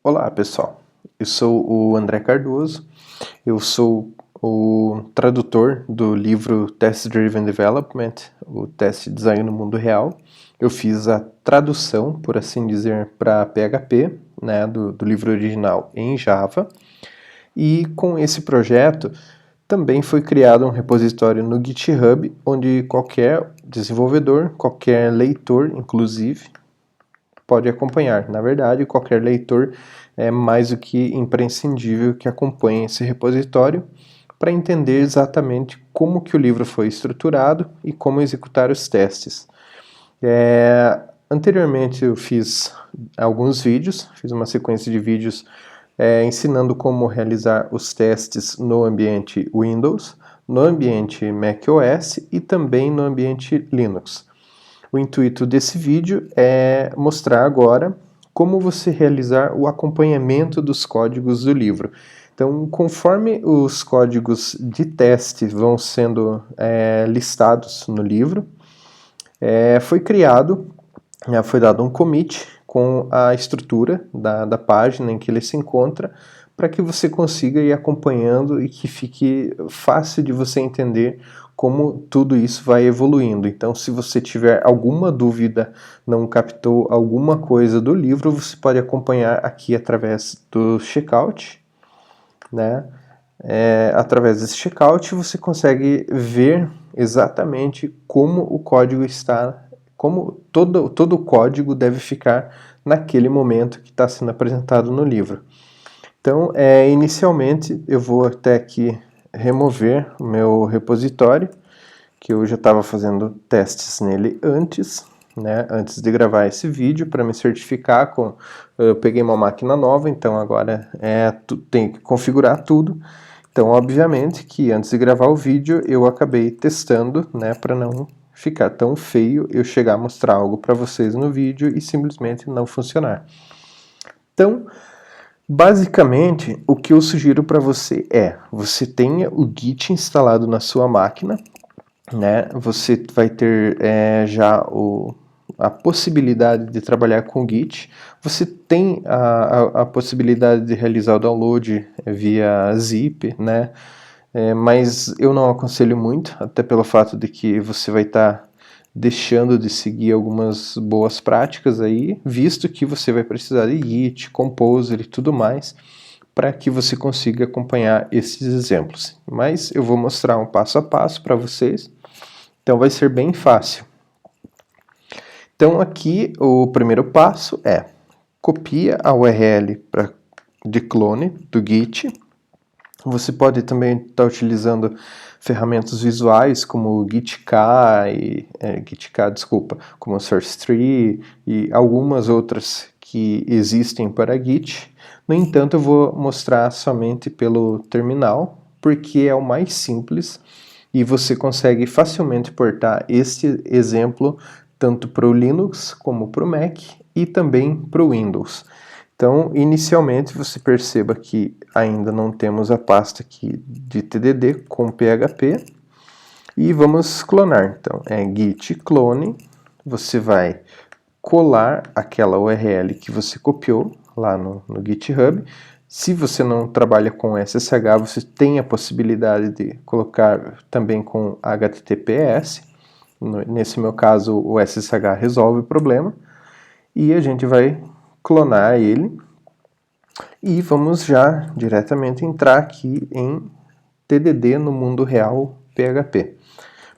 Olá pessoal, eu sou o André Cardoso, eu sou o tradutor do livro Test Driven Development, o teste de design no mundo real. Eu fiz a tradução, por assim dizer, para PHP, né, do livro original em Java, e com esse projeto também foi criado um repositório no GitHub, onde qualquer desenvolvedor, qualquer leitor, inclusive, pode acompanhar. Na verdade, qualquer leitor é mais do que imprescindível que acompanhe esse repositório para entender exatamente como que o livro foi estruturado e como executar os testes. Anteriormente eu fiz alguns vídeos, fiz uma sequência de vídeos ensinando como realizar os testes no ambiente Windows, no ambiente macOS e também no ambiente Linux. O intuito desse vídeo é mostrar agora como você realizar o acompanhamento dos códigos do livro. Então, conforme os códigos de teste vão sendo listados no livro, foi criado, foi dado um commit com a estrutura da página em que ele se encontra, para que você consiga ir acompanhando e que fique fácil de você entender como tudo isso vai evoluindo. Então, se você tiver alguma dúvida, não captou alguma coisa do livro, você pode acompanhar aqui através do checkout, né? Através desse checkout você consegue ver exatamente como o código está, como todo o código deve ficar naquele momento que está sendo apresentado no livro. Então, inicialmente eu vou até aqui remover o meu repositório, que eu já estava fazendo testes nele antes, né, antes de gravar esse vídeo, para me certificar. Eu peguei uma máquina nova, então agora tenho que configurar tudo. Então, obviamente que antes de gravar o vídeo, eu acabei testando, né, para não ficar tão feio eu chegar a mostrar algo para vocês no vídeo e simplesmente não funcionar. Então, basicamente, o que eu sugiro para você tenha o Git instalado na sua máquina, né? Você vai ter já a possibilidade de trabalhar com Git. Você tem a possibilidade de realizar o download via zip, né? Mas eu não aconselho muito, até pelo fato de que você vai estar deixando de seguir algumas boas práticas aí, visto que você vai precisar de Git, Composer e tudo mais, para que você consiga acompanhar esses exemplos. Mas eu vou mostrar um passo a passo para vocês, então vai ser bem fácil. Então aqui o primeiro passo é copia a URL de clone do Git. Você pode também estar utilizando ferramentas visuais como como SourceTree e algumas outras que existem para Git. No entanto, eu vou mostrar somente pelo terminal, porque é o mais simples e você consegue facilmente portar este exemplo tanto para o Linux como para o Mac e também para o Windows. Então, inicialmente, você perceba que ainda não temos a pasta aqui de TDD com PHP e vamos clonar. Então, git clone, você vai colar aquela URL que você copiou lá no GitHub. Se você não trabalha com SSH, você tem a possibilidade de colocar também com HTTPS. Nesse meu caso, o SSH resolve o problema. E a gente vai clonar ele. E vamos já diretamente entrar aqui em TDD no mundo real PHP.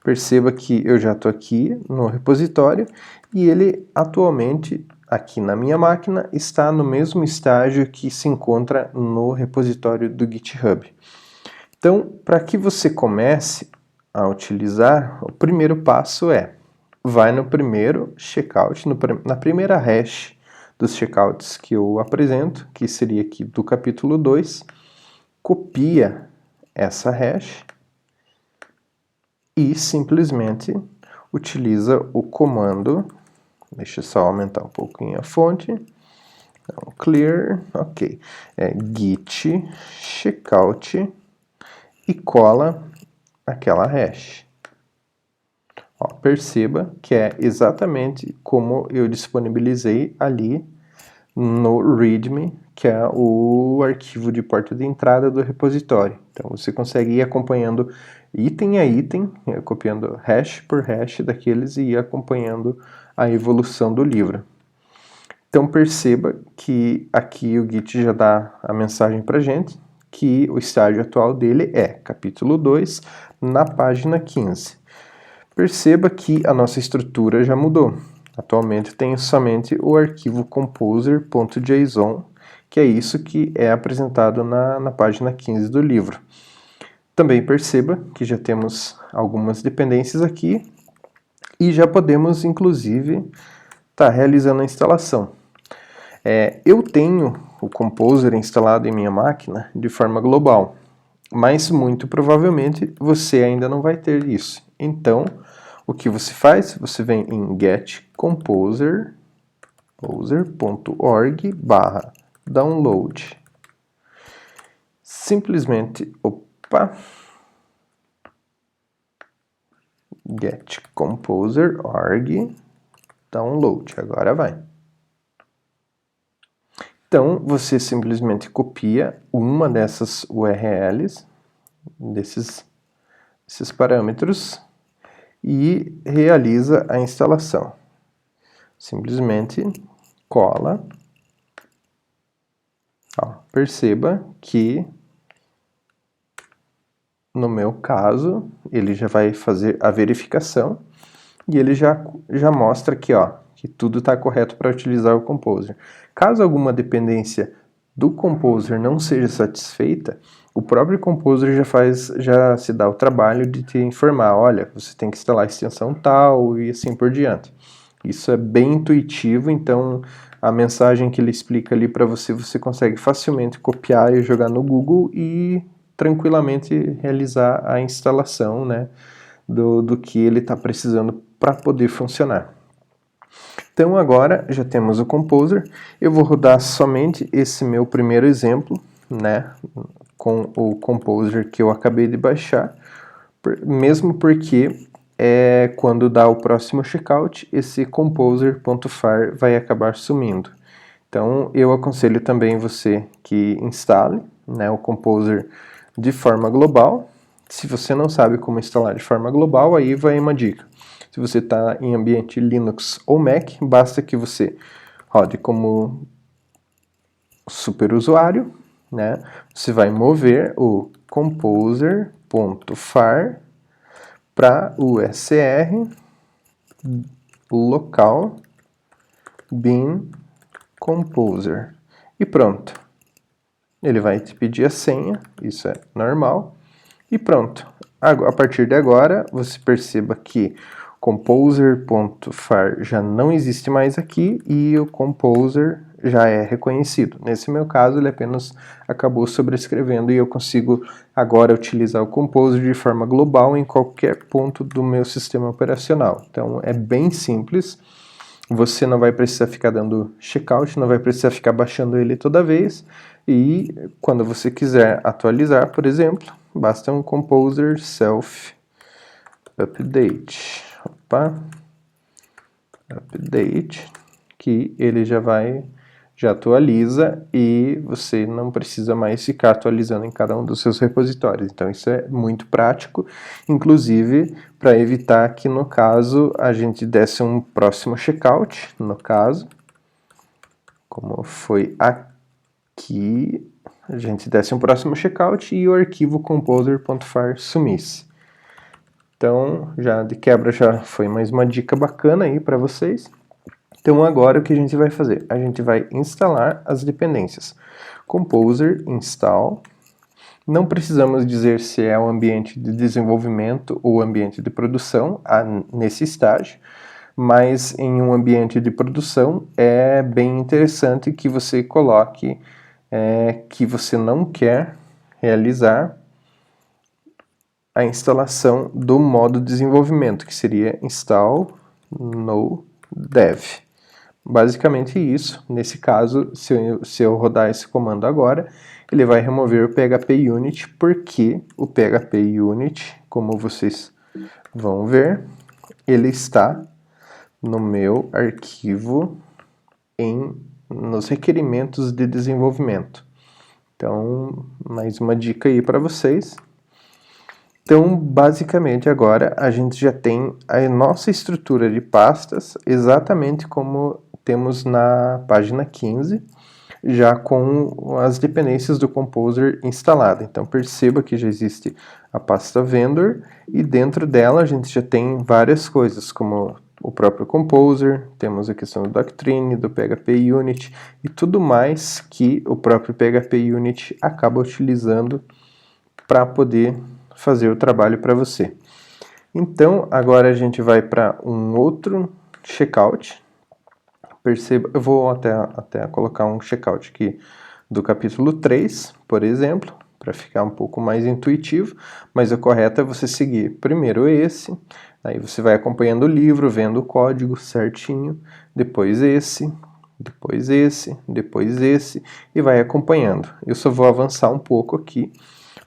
Perceba que eu já estou aqui no repositório e ele atualmente, aqui na minha máquina, está no mesmo estágio que se encontra no repositório do GitHub. Então, para que você comece a utilizar, o primeiro passo vai no primeiro checkout, na primeira hash dos checkouts que eu apresento, que seria aqui do capítulo 2, copia essa hash e simplesmente utiliza o comando, deixa eu só aumentar um pouquinho a fonte, então, clear, ok, git checkout e cola aquela hash. Ó, perceba que é exatamente como eu disponibilizei ali no README que é o arquivo de porta de entrada do repositório. Então você consegue ir acompanhando item a item, copiando hash por hash daqueles e ir acompanhando a evolução do livro. Então perceba que aqui o Git já dá a mensagem para a gente, que o estágio atual dele é capítulo 2, na página 15. Perceba que a nossa estrutura já mudou. Atualmente tem somente o arquivo composer.json, que é isso que é apresentado na página 15 do livro. Também perceba que já temos algumas dependências aqui e já podemos, inclusive, estar realizando a instalação. Eu tenho o Composer instalado em minha máquina de forma global, mas muito provavelmente você ainda não vai ter isso. Então, o que você faz? Você vem em getcomposer.org/download. Simplesmente, getcomposer.org download. Agora vai. Então, você simplesmente copia uma dessas URLs, desses parâmetros, e realiza a instalação. Simplesmente cola. Perceba que, no meu caso, ele já vai fazer a verificação e ele já mostra aqui, que tudo está correto para utilizar o Composer. Caso alguma dependência do Composer não seja satisfeita, o próprio Composer já se dá o trabalho de te informar, olha, você tem que instalar a extensão tal e assim por diante. Isso é bem intuitivo, então a mensagem que ele explica ali para você, você consegue facilmente copiar e jogar no Google e tranquilamente realizar a instalação, né, do que ele está precisando para poder funcionar. Então agora já temos o Composer, eu vou rodar somente esse meu primeiro exemplo, né, com o Composer que eu acabei de baixar, mesmo porque quando dá o próximo checkout, esse composer.far vai acabar sumindo. Então eu aconselho também você que instale, né, o Composer de forma global. Se você não sabe como instalar de forma global, aí vai uma dica. Se você está em ambiente Linux ou Mac, basta que você rode como superusuário, né? Você vai mover o composer.far para usr local bin composer. E pronto. Ele vai te pedir a senha, isso é normal. E pronto. A partir de agora, você perceba que composer.far já não existe mais aqui e o composer já é reconhecido. Nesse meu caso, ele apenas acabou sobrescrevendo e eu consigo agora utilizar o Composer de forma global em qualquer ponto do meu sistema operacional. Então é bem simples, você não vai precisar ficar dando checkout, não vai precisar ficar baixando ele toda vez e quando você quiser atualizar, por exemplo, basta um Composer Self Update. Update, que ele já atualiza e você não precisa mais ficar atualizando em cada um dos seus repositórios. Então isso é muito prático, inclusive para evitar que no caso a gente desse um próximo checkout, no caso, como foi aqui, a gente desse um próximo checkout e o arquivo composer.far sumisse. Então, já de quebra já foi mais uma dica bacana aí para vocês. Então agora o que a gente vai fazer? A gente vai instalar as dependências. Composer install. Não precisamos dizer se é o ambiente de desenvolvimento ou ambiente de produção nesse estágio, mas em um ambiente de produção é bem interessante que você coloque que você não quer realizar a instalação do modo desenvolvimento, que seria install no dev. Basicamente isso. Nesse caso, se eu rodar esse comando agora, ele vai remover o PHP Unit, porque o PHP Unit, como vocês vão ver, ele está no meu arquivo nos requerimentos de desenvolvimento. Então, mais uma dica aí para vocês. Então, basicamente, agora a gente já tem a nossa estrutura de pastas exatamente como temos na página 15, já com as dependências do Composer instalada. Então, perceba que já existe a pasta Vendor e dentro dela a gente já tem várias coisas, como o próprio Composer, temos a questão do Doctrine, do PHP Unit e tudo mais que o próprio PHP Unit acaba utilizando para poder fazer o trabalho para você. Então, agora a gente vai para um outro checkout. Perceba, eu vou até colocar um checkout aqui do capítulo 3, por exemplo, para ficar um pouco mais intuitivo, mas o correto é você seguir primeiro esse, aí você vai acompanhando o livro, vendo o código certinho, depois esse, depois esse, depois esse, e vai acompanhando. Eu só vou avançar um pouco aqui,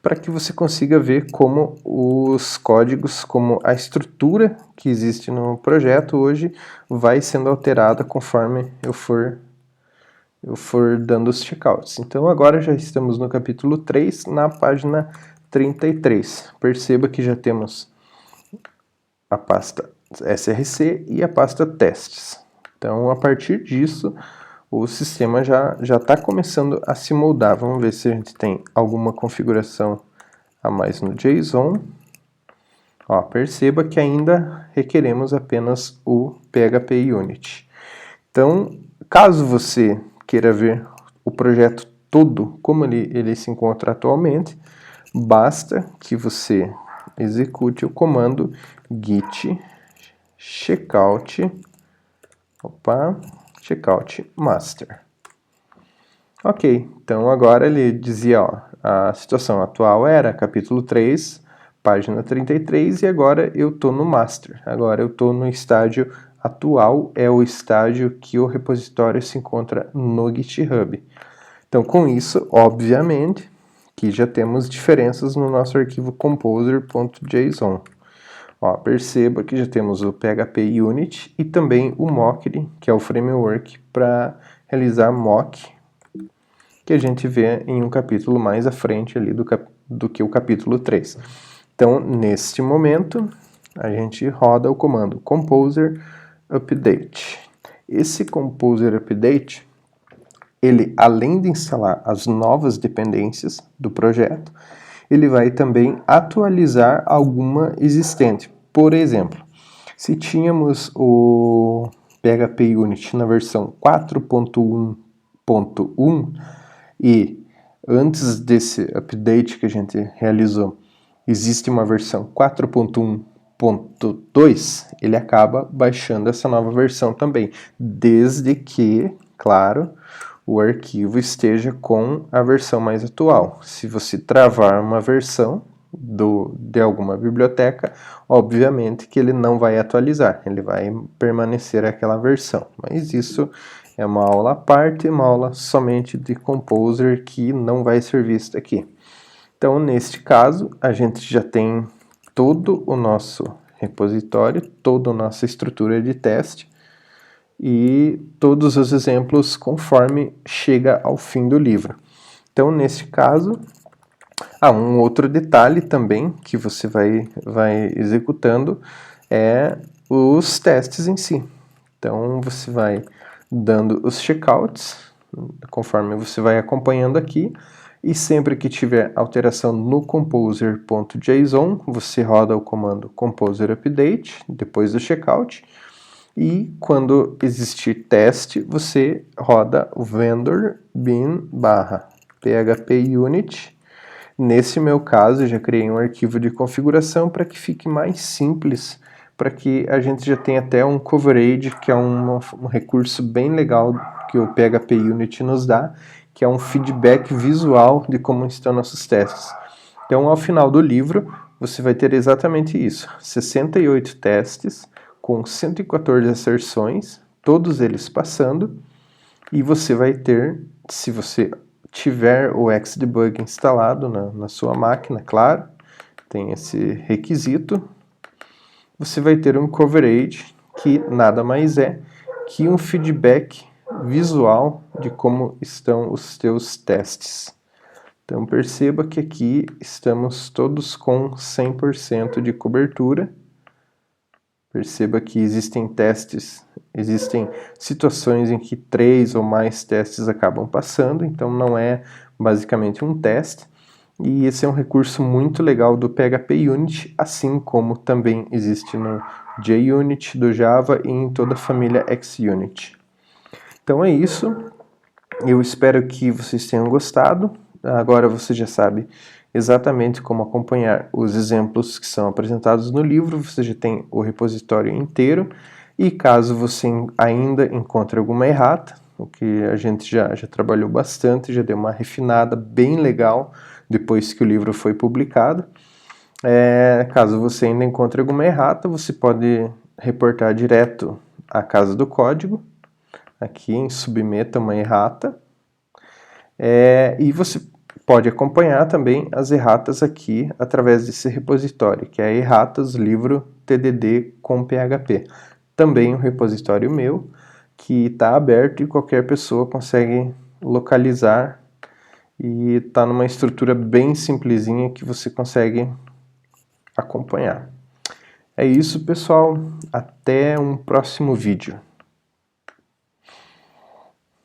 para que você consiga ver como os códigos, como a estrutura que existe no projeto hoje vai sendo alterada conforme eu for dando os checkouts. Então agora já estamos no capítulo 3, na página 33. Perceba que já temos a pasta SRC e a pasta testes. Então a partir disso o sistema já está começando a se moldar. Vamos ver se a gente tem alguma configuração a mais no JSON. Ó, perceba que ainda requeremos apenas o PHP Unit. Então, caso você queira ver o projeto todo, como ele se encontra atualmente, basta que você execute o comando git checkout master. Ok, então agora ele dizia, ó, a situação atual era capítulo 3, página 33, e agora eu estou no master. Agora eu estou no estágio atual, é o estágio que o repositório se encontra no GitHub. Então com isso, obviamente, que já temos diferenças no nosso arquivo composer.json. Ó, perceba que já temos o PHP Unit e também o Mockr, que é o framework para realizar mock, que a gente vê em um capítulo mais à frente ali do que o capítulo 3. Então, neste momento, a gente roda o comando composer update. Esse composer update, ele, além de instalar as novas dependências do projeto, ele vai também atualizar alguma existente. Por exemplo, se tínhamos o PHP Unit na versão 4.1.1 e antes desse update que a gente realizou, existe uma versão 4.1.2, ele acaba baixando essa nova versão também, desde que, claro, o arquivo esteja com a versão mais atual. Se você travar uma versão de alguma biblioteca, obviamente que ele não vai atualizar, ele vai permanecer aquela versão. Mas isso é uma aula à parte, uma aula somente de Composer que não vai ser vista aqui. Então, neste caso, a gente já tem todo o nosso repositório, toda a nossa estrutura de teste e todos os exemplos conforme chega ao fim do livro. Então, neste caso, um outro detalhe também que você vai executando é os testes em si. Então, você vai dando os checkouts, conforme você vai acompanhando aqui, e sempre que tiver alteração no composer.json, você roda o comando composer update, depois do checkout, e quando existir teste, você roda o vendor bin /php unit. Nesse meu caso, eu já criei um arquivo de configuração para que fique mais simples, para que a gente já tenha até um coverage, que é um recurso bem legal que o PHP Unit nos dá, que é um feedback visual de como estão nossos testes. Então, ao final do livro, você vai ter exatamente isso, 68 testes, com 114 asserções, todos eles passando, e você vai ter, se você tiver o Xdebug instalado na sua máquina, claro, tem esse requisito, você vai ter um coverage que nada mais é que um feedback visual de como estão os teus testes. Então perceba que aqui estamos todos com 100% de cobertura. Perceba que existem situações em que 3 ou mais testes acabam passando, então não é basicamente um teste. E esse é um recurso muito legal do PHP Unit, assim como também existe no JUnit do Java e em toda a família XUnit. Então é isso, eu espero que vocês tenham gostado. Agora você já sabe exatamente como acompanhar os exemplos que são apresentados no livro, você já tem o repositório inteiro, e caso você ainda encontre alguma errata, o que a gente já trabalhou bastante, já deu uma refinada bem legal depois que o livro foi publicado. Caso você ainda encontre alguma errata, você pode reportar direto à Casa do Código, aqui em Submeta uma errata, e você pode acompanhar também as erratas aqui através desse repositório, que é erratas livro TDD com PHP. Também um repositório meu, que está aberto e qualquer pessoa consegue localizar, e está numa estrutura bem simplesinha que você consegue acompanhar. É isso, pessoal. Até um próximo vídeo.